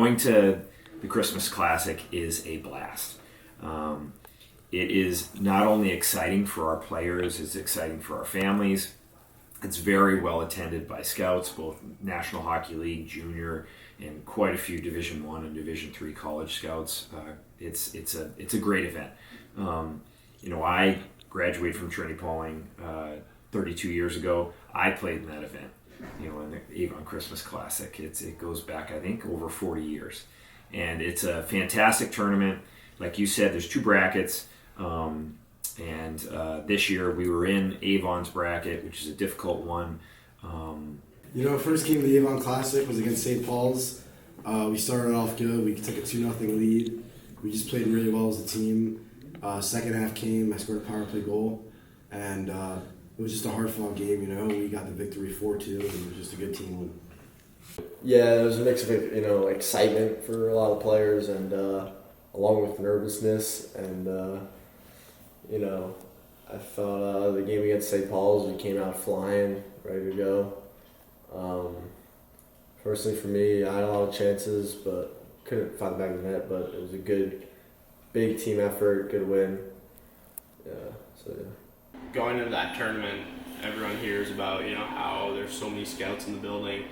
going to the Christmas Classic is a blast. It is not only exciting for our players, it's exciting for our families. It's very well attended by scouts, both National Hockey League, junior, and quite a few Division I and Division III college scouts. It's a great event. I graduated from Trinity-Pawling 32 years ago. I played in that event, in the Avon Christmas Classic. It goes back, I think, over 40 years. And it's a fantastic tournament. Like you said, there's 2 brackets. And this year we were in Avon's bracket, which is a difficult one. First game of the Avon Classic was against St. Paul's. We started off good. We took a 2-0 lead. We just played really well as a team. Second half came, I scored a power play goal, and it was just a hard-fought game. We got the victory 4-2, and it was just a good team win. Yeah, there was a mix of excitement for a lot of players, and along with nervousness, and I thought the game against St. Paul's, we came out flying, ready to go. Personally, for me, I had a lot of chances, but couldn't find the back of the net. But it was a good, big team effort, good win. Yeah. Going into that tournament, everyone hears about how there's so many scouts in the building,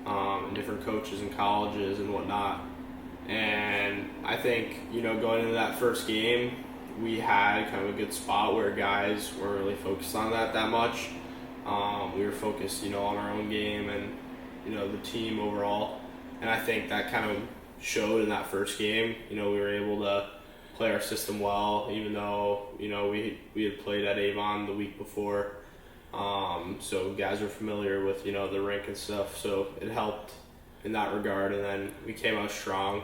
and different coaches and colleges and whatnot. And I think going into that first game, we had kind of a good spot where guys weren't really focused on that much. We were focused, on our own game and, the team overall. And I think that kind of showed in that first game. We were able to play our system well, even though, we had played at Avon the week before. So guys were familiar with, the rink and stuff. So it helped in that regard. And then we came out strong.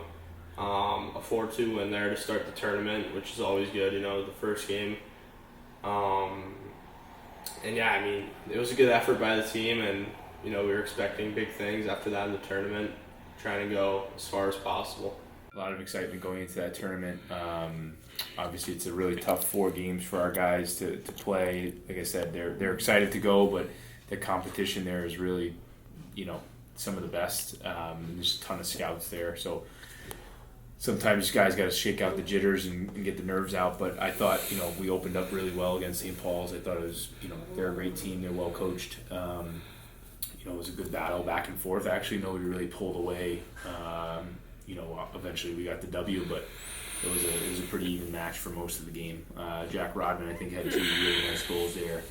A 4-2 win there to start the tournament, which is always good, the first game. And yeah, I mean, it was a good effort by the team, and, we were expecting big things after that in the tournament, trying to go as far as possible. A lot of excitement going into that tournament. Obviously, it's a really tough 4 games for our guys to play. Like I said, they're excited to go, but the competition there is really, some of the best. There's a ton of scouts there, so sometimes guys got to shake out the jitters and get the nerves out. But I thought, we opened up really well against St. Paul's. I thought it was, they're a great team. They're well coached. It was a good battle back and forth. Actually, nobody really pulled away. Eventually we got the W, but it was a pretty even match for most of the game. Jack Rodman, I think, had 2 really nice goals there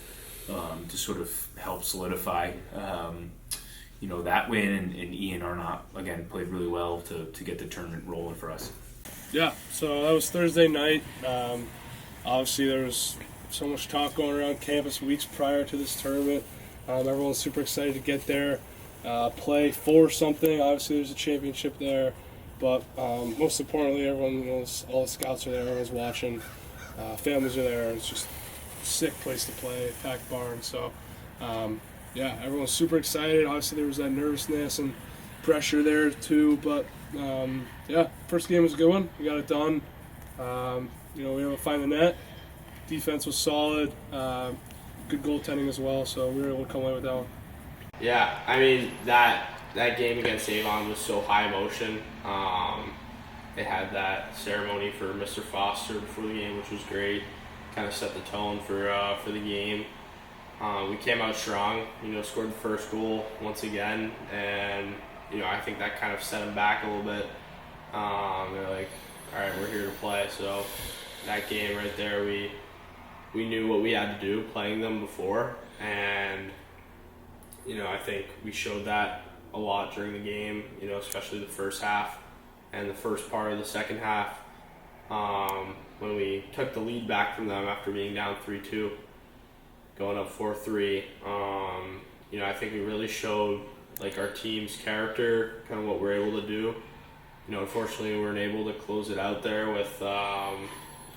to sort of help solidify that win, and Ian Arnott, again, played really well to get the tournament rolling for us. Yeah, so that was Thursday night. Obviously, there was so much talk going around campus weeks prior to this tournament. Everyone's super excited to get there, play for something. Obviously, there's a championship there, but most importantly, everyone knows, all the scouts are there, everyone's watching, families are there. It's just a sick place to play, packed barn. So, yeah, everyone's super excited. Obviously, there was that nervousness and pressure there too, but yeah, first game was a good one. We got it done. We were able to find the net. Defense was solid. Good goaltending as well, so we were able to come away with that one. Yeah, I mean, that game against Avon was so high emotion. They had that ceremony for Mr. Foster before the game, which was great. Kind of set the tone for the game. We came out strong, scored the first goal once again, and, I think that kind of set them back a little bit. They're like, all right, we're here to play. So that game right there, we knew what we had to do playing them before, and, I think we showed that a lot during the game, especially the first half and the first part of the second half, when we took the lead back from them after being down 3-2. Going up 4-3, I think we really showed our team's character, kind of what we're able to do. Unfortunately, we weren't able to close it out there with the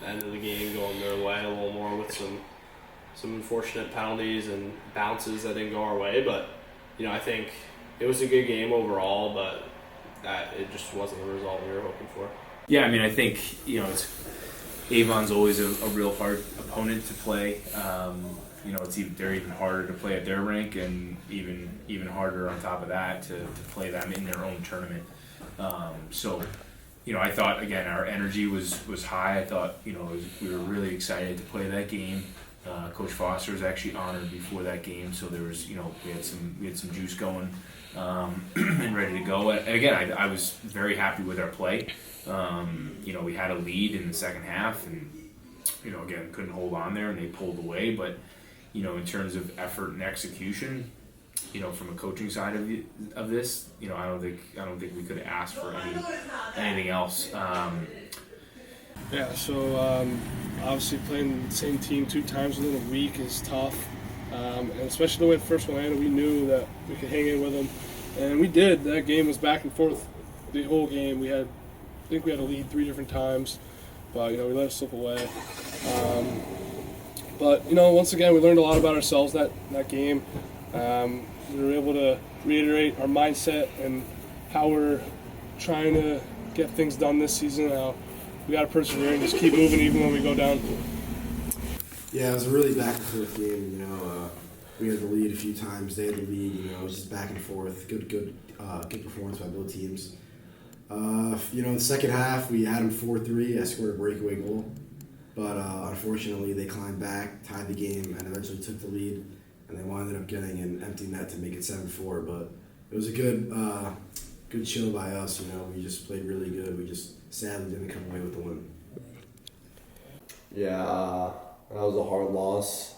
end of the game going their way a little more with some unfortunate penalties and bounces that didn't go our way. But I think it was a good game overall, but that it just wasn't the result we were hoping for. Yeah, I mean, I think Avon's always a real hard opponent to play. They're even harder to play at their rink, and even harder on top of that to play them in their own tournament. So, I thought, again, our energy was high. I thought, we were really excited to play that game. Coach Foster was actually honored before that game, so there was, we had some juice going and ready to go. And again, I was very happy with our play. We had a lead in the second half, and again, couldn't hold on there, and they pulled away. But in terms of effort and execution, from a coaching side of this, I don't think we could have asked for anything else. So obviously playing the same team 2 times within a week is tough, and especially the way the first one ended, we knew that we could hang in with them, and we did. That game was back and forth the whole game. I think we had a lead 3 different times, but we let it slip away. But once again, we learned a lot about ourselves that game. We were able to reiterate our mindset and how we're trying to get things done this season. How we got to persevere and just keep moving even when we go down. Yeah, it was a really back and forth game. We had the lead a few times. They had the lead. It was just back and forth. Good performance by both teams. In the second half, we had them 4-3. I scored a breakaway goal, but unfortunately, they climbed back, tied the game, and eventually took the lead. And they wound up getting an empty net to make it 7-4. But it was a good show by us. We just played really good. We just sadly didn't come away with the win. Yeah, that was a hard loss.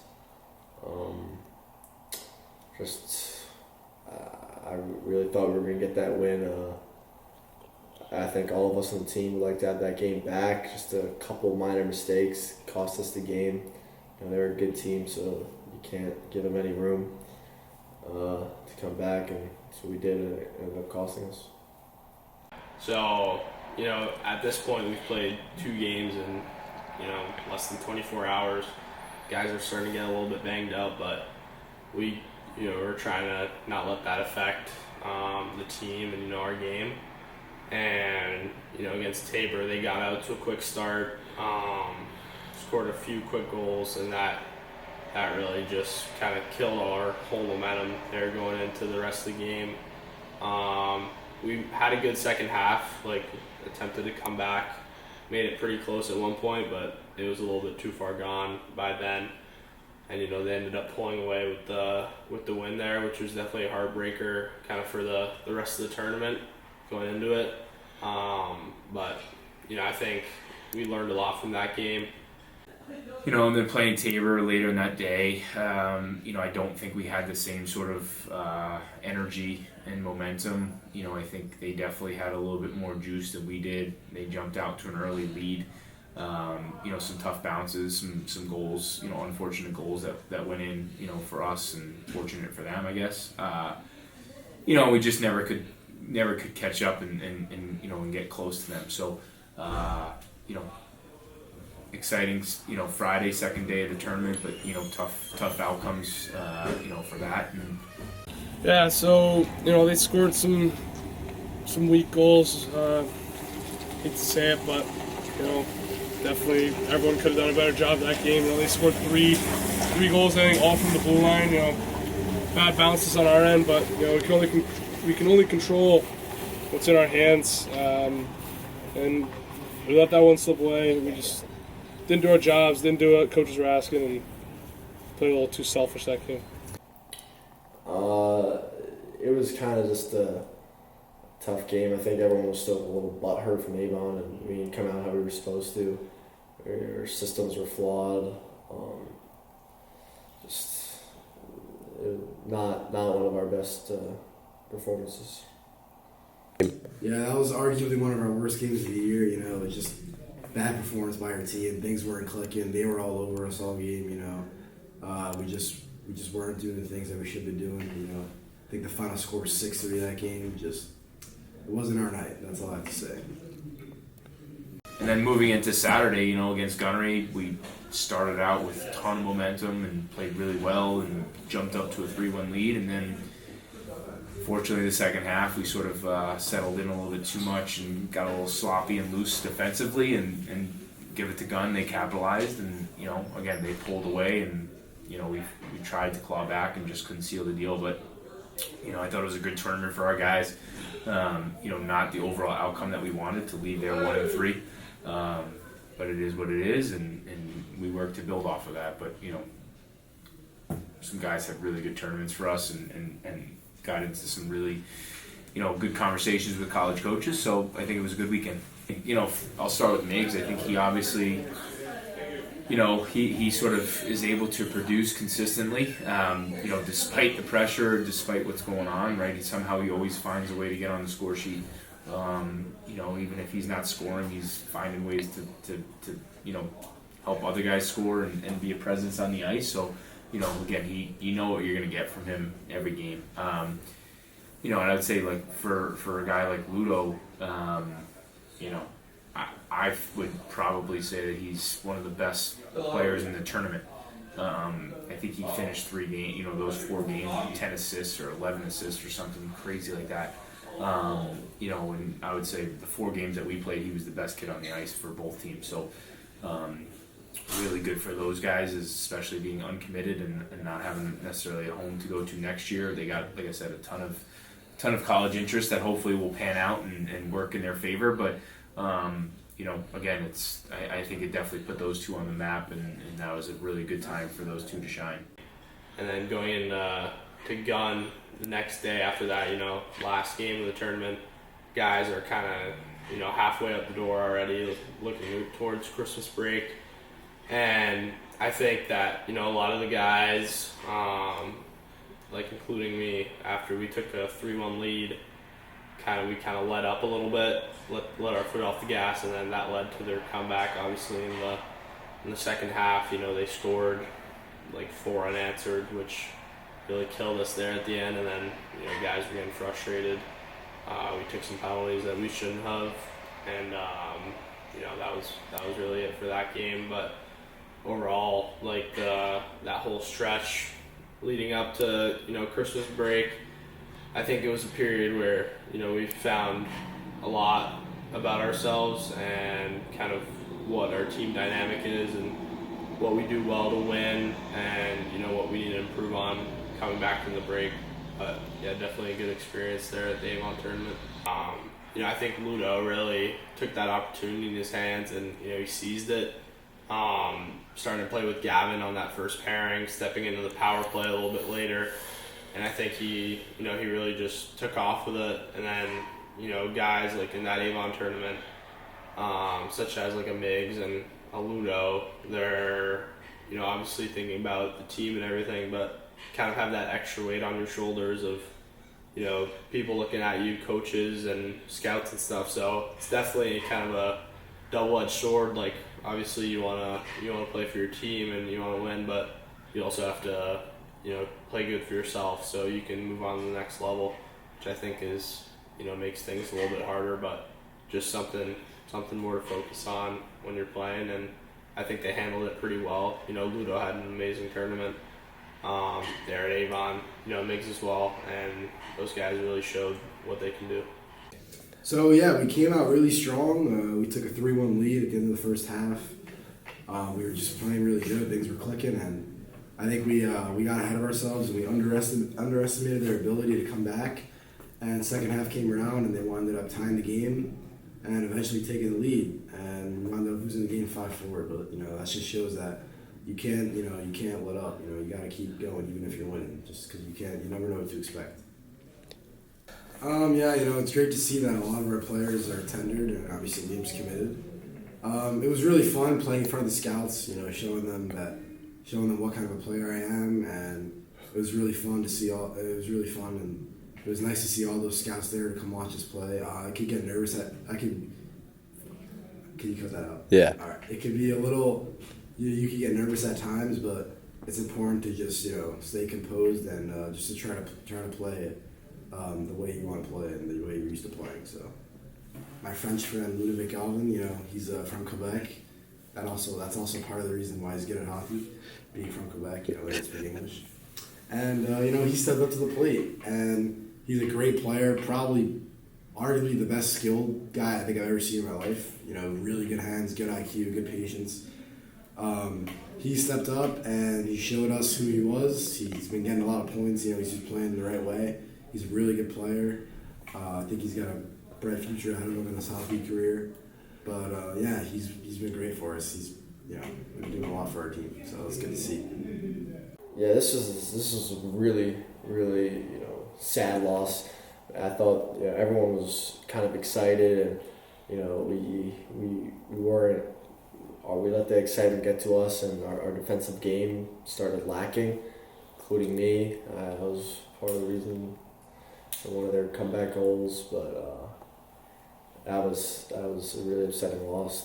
I really thought we were going to get that win. I think all of us on the team would like to have that game back. Just a couple of minor mistakes cost us the game. They're a good team, so you can't give them any room to come back, and so we did, and it ended up costing us. So, at this point we've played 2 games in, less than 24 hours. Guys are starting to get a little bit banged up, but we're trying to not let that affect the team and, our game. And, against Tabor, they got out to a quick start, scored a few quick goals, and that really just kind of killed our whole momentum there going into the rest of the game. We had a good second half, attempted to come back, made it pretty close at one point, but it was a little bit too far gone by then. And they ended up pulling away with the win there, which was definitely a heartbreaker kind of for the rest of the tournament going into it. But I think we learned a lot from that game. And then playing Tabor later in that day, I don't think we had the same sort of energy and momentum. I think they definitely had a little bit more juice than we did. They jumped out to an early lead. Some tough bounces, some goals, unfortunate goals that went in, for us, and fortunate for them, I guess. We just never could catch up and get close to them. So, exciting, Friday, second day of the tournament, but tough outcomes, for that. And Yeah, so they scored some weak goals. Hate to say it, but definitely everyone could have done a better job that game. They scored three goals, I think, all from the blue line. Bad bounces on our end, but we can only control what's in our hands, and we let that one slip away. We just didn't do our jobs, didn't do what coaches were asking, and played a little too selfish that game. It was kind of just a tough game. I think everyone was still a little butthurt from Avon, and we didn't come out how we were supposed to. Our systems were flawed. Not one of our best performances. Yeah, that was arguably one of our worst games of the year. It was just bad performance by our team. Things weren't clicking. They were all over us all game. We just weren't doing the things that we should be doing. I think the final score was 6-3 that game. It wasn't our night. That's all I have to say. And then moving into Saturday, against Gunnery, we started out with a ton of momentum and played really well and jumped up to a 3-1 lead. And then, fortunately, the second half, we sort of settled in a little bit too much and got a little sloppy and loose defensively. And give it to Gun, they capitalized. And, again, they pulled away. And, we tried to claw back and just couldn't seal the deal. But, I thought it was a good tournament for our guys. Not the overall outcome that we wanted to leave there 1-3, but it is what it is, and we work to build off of that. But some guys had really good tournaments for us, and got into some really good conversations with college coaches. So I think it was a good weekend. I'll start with Miggs. I think he obviously, he sort of is able to produce consistently, despite the pressure, despite what's going on, right? He always finds a way to get on the score sheet. Even if he's not scoring, he's finding ways to help other guys score and be a presence on the ice. So, again, you know what you're going to get from him every game. And I would say, like, for a guy like Ludo, I would probably say that he's one of the best players in the tournament. I think he finished 3 games, those 4 games, 10 assists or 11 assists or something crazy like that. And I would say the 4 games that we played, he was the best kid on the ice for both teams. So, really good for those guys, especially being uncommitted and not having necessarily a home to go to next year. They got, like I said, a ton of college interest that hopefully will pan out and work in their favor. But again, I think it definitely put those two on the map, and that was a really good time for those two to shine. And then going in to Gun the next day after that, last game of the tournament, guys are kind of halfway out the door already, looking towards Christmas break. And I think that a lot of the guys, like including me, after we took a 3-1 lead, we kind of let up a little bit, let our foot off the gas, and then that led to their comeback. Obviously, in the second half, they scored like 4 unanswered, which really killed us there at the end. And then guys were getting frustrated. We took some penalties that we shouldn't have, and that was really it for that game. But overall, like that whole stretch leading up to Christmas break, I think it was a period where we found a lot about ourselves and kind of what our team dynamic is and what we do well to win, and what we need to improve on coming back from the break. But yeah, definitely a good experience there at the Avon tournament. I think Ludo really took that opportunity in his hands, and he seized it. Starting to play with Gavin on that first pairing, stepping into the power play a little bit later, and I think he really just took off with it. And then guys like in that Avon tournament, such as like a Miggs and a Ludo, they're obviously thinking about the team and everything, but kind of have that extra weight on your shoulders of people looking at you, coaches and scouts and stuff. So it's definitely kind of a double-edged sword. Like, obviously you want to play for your team and you want to win, but you also have to play good for yourself so you can move on to the next level, which I think is makes things a little bit harder, but just something more to focus on when you're playing. And I think they handled it pretty well. Ludo had an amazing tournament there at Avon, Miggs as well, and those guys really showed what they can do. So yeah, we came out really strong. We took a 3-1 lead at the end of the first half. We were just playing really good. Things were clicking, and I think we got ahead of ourselves and we underestimated their ability to come back. And second half came around and they wound up tying the game and eventually taking the lead. And we wound up losing the game 5-4. But that just shows that you can't let up. You got to keep going even if you're winning, just because you never know what to expect. It's great to see that a lot of our players are tendered and obviously Liam's committed. It was really fun playing in front of the scouts, showing them what kind of a player I am, and it was really fun to see and it was nice to see all those scouts there to come watch us play. I could get nervous can you cut that out? Yeah. All right. It could be a little, you could get nervous at times, but it's important to just, stay composed and just to try to play it the way you want to play it and the way you're used to playing. So my French friend Ludovic Alvin, he's from Quebec. That's also part of the reason why he's good at hockey, being from Quebec, he doesn't speak English. And, he stepped up to the plate, and he's a great player, probably arguably the best skilled guy I think I've ever seen in my life. Really good hands, good IQ, good patience. He stepped up and he showed us who he was. He's been getting a lot of points. He's just playing the right way. He's a really good player. I think he's got a bright future ahead of him in his hockey career. But he's been great for us. He's been doing a lot for our team, so it's good to see. Yeah, this is a really, really sad loss. I thought everyone was kind of excited, and we weren't. Or we let the excitement get to us, and our defensive game started lacking, including me. I was part of the reason for one of their comeback goals, but that was a really upsetting loss.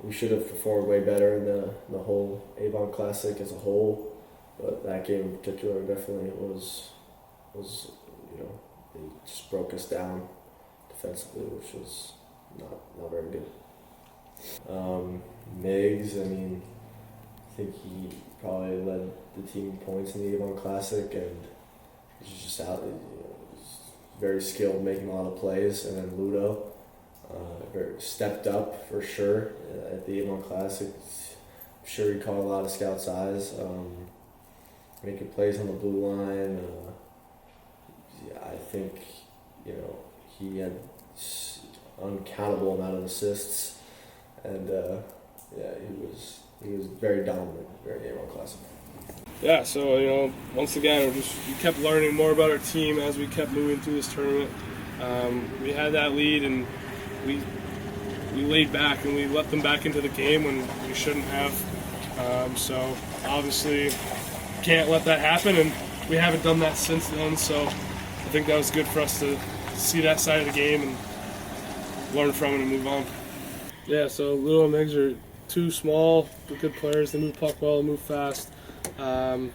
We should have performed way better in the whole Avon Classic as a whole, but that game in particular definitely was it just broke us down defensively, which was not very good. Miggs, I think he probably led the team in points in the Avon Classic, and he's just out. He's very skilled, making a lot of plays. And then Ludo stepped up for sure at the Avon Classic. I'm sure he caught a lot of scouts' eyes, making plays on the blue line. I think he had uncountable amount of assists. And he was very dominant during the Avon Classic. Yeah, so once again, we kept learning more about our team as we kept moving through this tournament. We had that lead, and we laid back and we let them back into the game when we shouldn't have. So obviously, can't let that happen, and we haven't done that since then. So I think that was good for us to see that side of the game and learn from it and move on. Yeah, so Ludo and Miggs are two small but good players. They move puck well, move fast. They're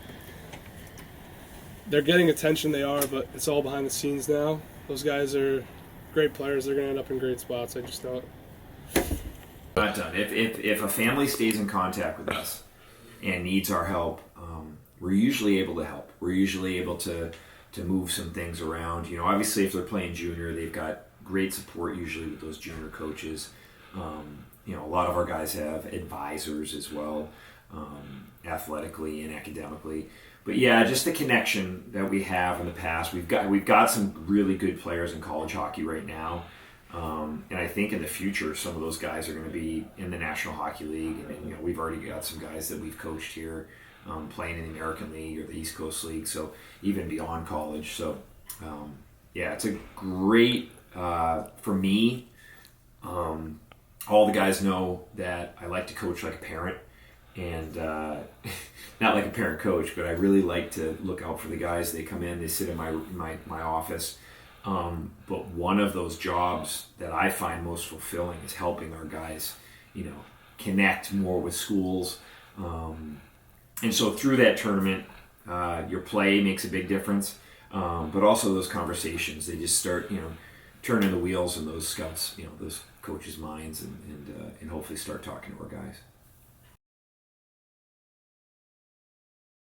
getting attention, they are, but it's all behind the scenes now. Those guys are great players. They're going to end up in great spots. I just know it. Not done. If a family stays in contact with us and needs our help, we're usually able to help. We're usually able to move some things around. Obviously, if they're playing junior, they've got great support usually with those junior coaches. A lot of our guys have advisors as well, athletically and academically. But yeah, just the connection that we have in the past. We've got some really good players in college hockey right now, and I think in the future some of those guys are going to be in the National Hockey League. And we've already got some guys that we've coached here playing in the American League or the East Coast League, so even beyond college. So it's a great for me. All the guys know that I like to coach like a parent, and not like a parent coach, but I really like to look out for the guys. They come in, they sit in my office. But one of those jobs that I find most fulfilling is helping our guys, connect more with schools. And so through that tournament, your play makes a big difference, but also those conversations. They just start, turning the wheels in those scouts, those coaches' minds, and hopefully start talking to our guys.